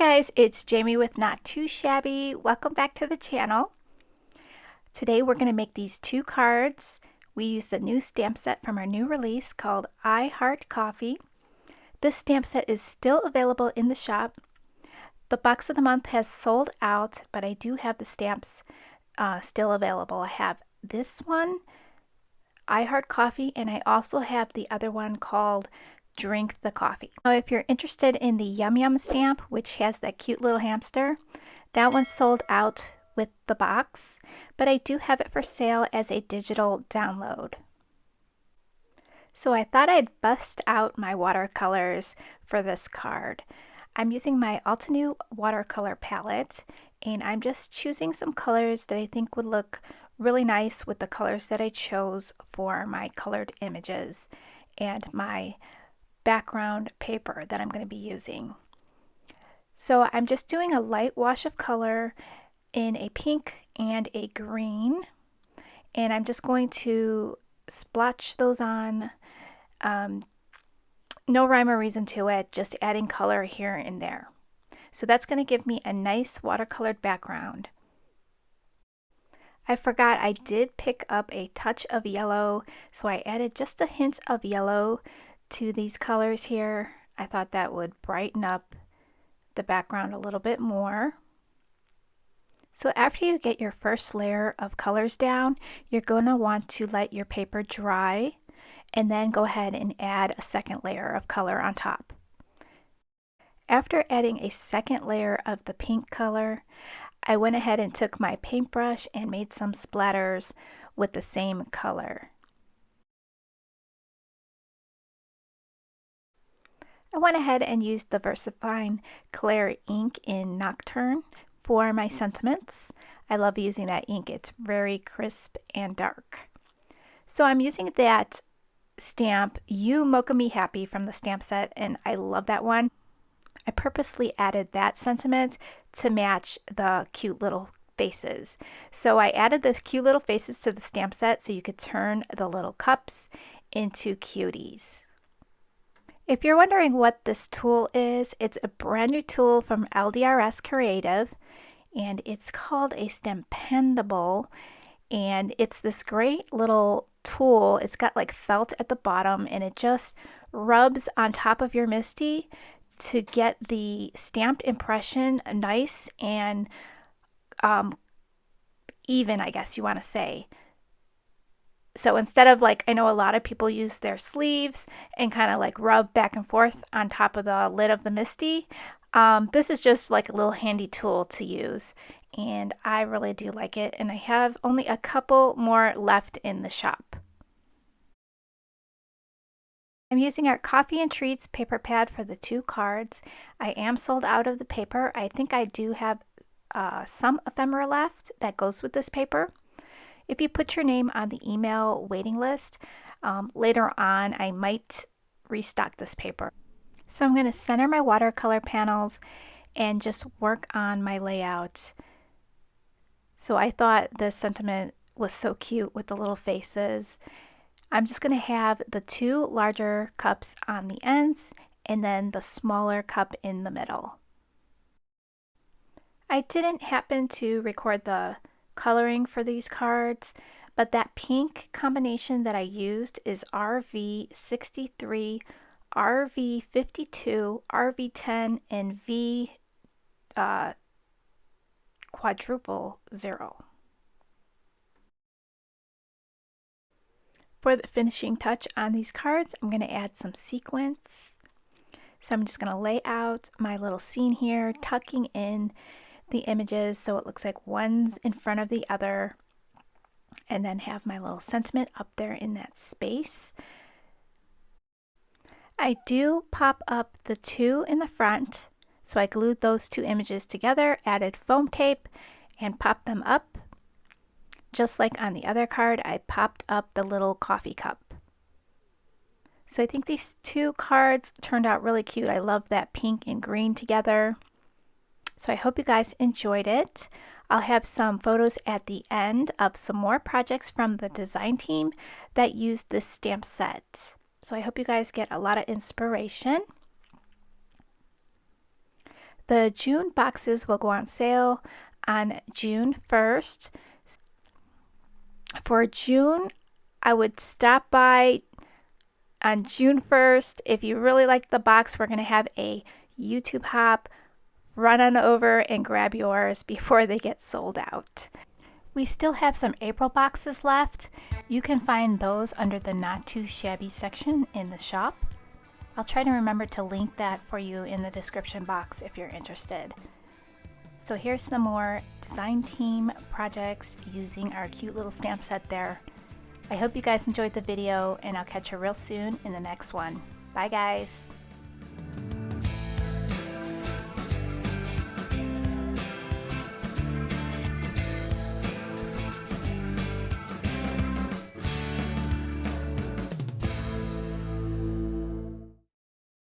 guys, it's Jamie with Not Too Shabby. Welcome back to the channel. Today we're going to make these two cards. We use the new stamp set from our new release called I Heart Coffee. This stamp set is still available in the shop. The box of the month has sold out, but I do have the stamps still available. I have this one, I Heart Coffee, and I also have the other one called Drink the Coffee. Now, if you're interested in the Yum Yum stamp, which has that cute little hamster, that one's sold out with the box, but I do have it for sale as a digital download. So I thought I'd bust out my watercolors for this card. I'm using my Altenew watercolor palette, and I'm just choosing some colors that I think would look really nice with the colors that I chose for my colored images and my background paper that I'm going to be using. So I'm just doing a light wash of color in a pink and a green, and I'm just going to splotch those on. No rhyme or reason to it, just adding color here and there. So that's going to give me a nice watercolored background. I forgot I did pick up a touch of yellow, so I added just a hint of yellow to these colors here. I thought that would brighten up the background a little bit more. So after you get your first layer of colors down, you're going to want to let your paper dry and then go ahead and add a second layer of color on top. After adding a second layer of the pink color, I went ahead and took my paintbrush and made some splatters with the same color. I went ahead and used the VersaFine Clear ink in Nocturne for my sentiments. I love using that ink. It's very crisp and dark. So I'm using that stamp, You Mocha Me Happy, from the stamp set, and I love that one. I purposely added that sentiment to match the cute little faces. So I added the cute little faces to the stamp set so you could turn the little cups into cuties. If you're wondering what this tool is, it's a brand new tool from LDRS Creative, and it's called a Stampendable, and it's this great little tool. It's got like felt at the bottom, and it just rubs on top of your MISTI to get the stamped impression nice and even, I guess you want to say. So instead of, like, I know a lot of people use their sleeves and kind of like rub back and forth on top of the lid of the MISTI, this is just like a little handy tool to use, and I really do like it, and I have only a couple more left in the shop. I'm using our Coffee and Treats paper pad for the two cards. I am sold out of the paper. I think I do have some ephemera left that goes with this paper. If you put your name on the email waiting list, later on I might restock this paper. So I'm going to center my watercolor panels and just work on my layout. So I thought this sentiment was so cute with the little faces. I'm just going to have the two larger cups on the ends and then the smaller cup in the middle. I didn't happen to record the coloring for these cards, but that pink combination that I used is RV63, RV52, RV10, and V quadruple 0. For the finishing touch on these cards, I'm going to add some sequins. So I'm just going to lay out my little scene here, tucking in the images so it looks like one's in front of the other, and then have my little sentiment up there in that space. I do pop up the two in the front, so I glued those two images together, added foam tape, and popped them up. Just like on the other card, I popped up the little coffee cup. So I think these two cards turned out really cute. I love that pink and green together. So I hope you guys enjoyed it. I'll have some photos at the end of some more projects from the design team that used this stamp set. So I hope you guys get a lot of inspiration. The June boxes will go on sale on June 1st. For June, I would stop by on June 1st. If you really like the box, we're going to have a YouTube hop. Run on over and grab yours before they get sold out. We still have some April boxes left. You can find those under the Not Too Shabby section in the shop. I'll try to remember to link that for you in the description box if you're interested. So here's some more design team projects using our cute little stamp set there. I hope you guys enjoyed the video, and I'll catch you real soon in the next one. Bye guys!